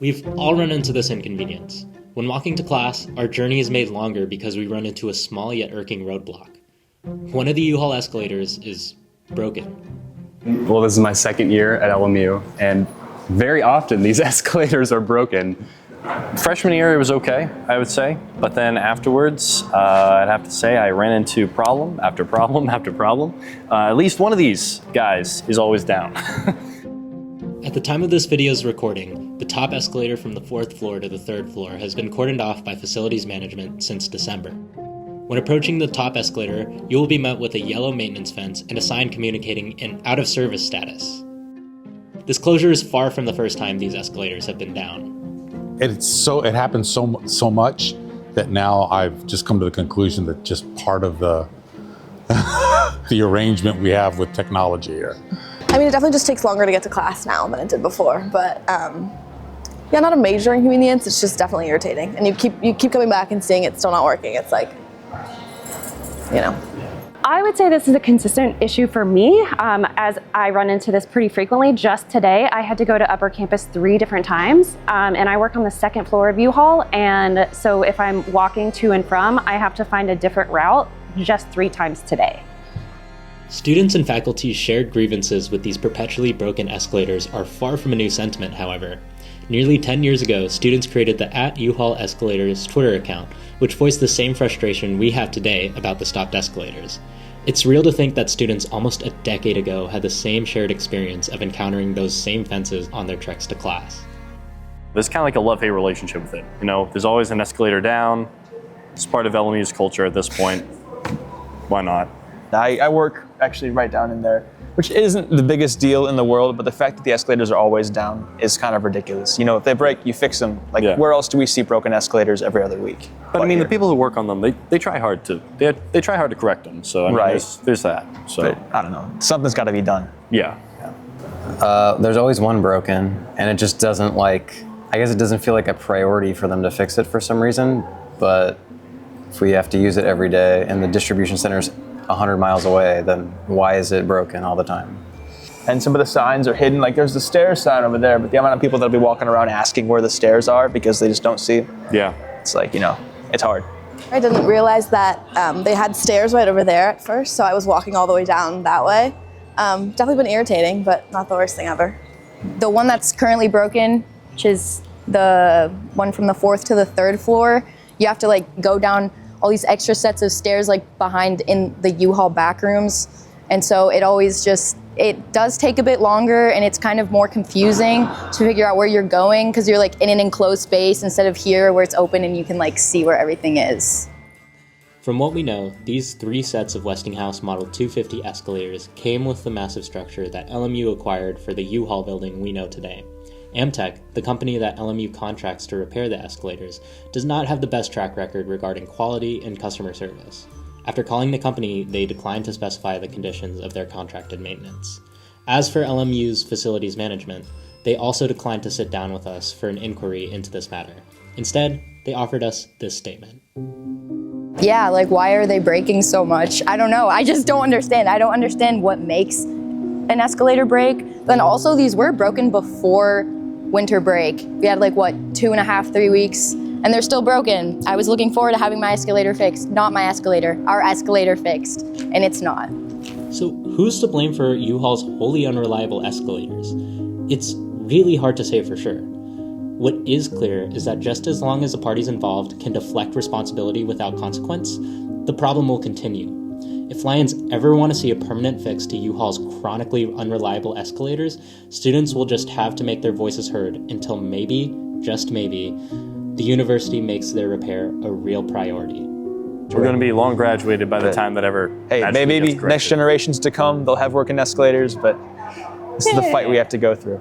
We've all run into this inconvenience. When walking to class, our journey is made longer because we run into a small yet irking roadblock. One of the U-Haul escalators is broken. Well, this is my second year at LMU, and very often these escalators are broken. Freshman year, it was okay, I would say. But then afterwards, I'd have to say I ran into problem after problem after problem. At least one of these guys is always down. At the time of this video's recording, the top escalator from the 4th floor to the 3rd floor has been cordoned off by facilities management since December. When approaching the top escalator, you will be met with a yellow maintenance fence and a sign communicating an out-of-service status. This closure is far from the first time these escalators have been down. It happens so much that now I've just come to the conclusion that just part of the the arrangement we have with technology here. I mean, it definitely just takes longer to get to class now than it did before, but yeah, not a major inconvenience. It's just definitely irritating, and you keep coming back and seeing it still not working. It's like, you know. I would say this is a consistent issue for me, as I run into this pretty frequently. Just today, I had to go to Upper Campus 3 different times, and I work on the 2nd floor of U-Haul, and so if I'm walking to and from, I have to find a different route just 3 times today. Students and faculty's shared grievances with these perpetually broken escalators are far from a new sentiment, however. Nearly 10 years ago, students created the @U-Haul-Escalators Twitter account, which voiced the same frustration we have today about the stopped escalators. It's surreal to think that students almost a decade ago had the same shared experience of encountering those same fences on their treks to class. There's kind of like a love-hate relationship with it. You know, there's always an escalator down. It's part of LMU's culture at this point. Why not? I work actually right down in there, which isn't the biggest deal in the world, but the fact that the escalators are always down is kind of ridiculous. You know, if they break, you fix them. Like, yeah. Where else do we see broken escalators every other week? But I mean, the people who work on them, they try hard to try hard to correct them. So I mean, right. there's that. So but, I don't know. Something's got to be done. Yeah. There's always one broken, and it just doesn't I guess it doesn't feel like a priority for them to fix it for some reason. But if we have to use it every day, and the distribution center's 100 miles away, then why is it broken all the time? And some of the signs are hidden. Like, there's the stairs sign over there, but the amount of people that'll be walking around asking where the stairs are because they just don't see. Yeah. It's like, you know, it's hard. I didn't realize that they had stairs right over there at first, so I was walking all the way down that way. Definitely been irritating, but not the worst thing ever. The one that's currently broken, which is the one from the 4th to the 3rd floor, you have to go down all these extra sets of stairs behind in the U-Haul back rooms. And so it does take a bit longer, and it's kind of more confusing to figure out where you're going because you're in an enclosed space instead of here where it's open and you can see where everything is. From what we know, these 3 sets of Westinghouse Model 250 escalators came with the massive structure that LMU acquired for the U-Haul building we know today. Amtech, the company that LMU contracts to repair the escalators, does not have the best track record regarding quality and customer service. After calling the company, they declined to specify the conditions of their contracted maintenance. As for LMU's facilities management, they also declined to sit down with us for an inquiry into this matter. Instead, they offered us this statement. Yeah, why are they breaking so much? I don't know. I just don't understand. I don't understand what makes an escalator break. Then also, these were broken before winter break. We had 2.5, 3 weeks, and they're still broken. I was looking forward to having my escalator fixed, not my escalator, our escalator fixed, and it's not. So who's to blame for U-Haul's wholly unreliable escalators? It's really hard to say for sure. What is clear is that just as long as the parties involved can deflect responsibility without consequence, the problem will continue. If Lions ever want to see a permanent fix to U-Haul's chronically unreliable escalators, students will just have to make their voices heard until maybe, just maybe, the university makes their repair a real priority. We're going to be long graduated by the time that ever. Hey, maybe next generations to come, they'll have working escalators, but this is the fight we have to go through.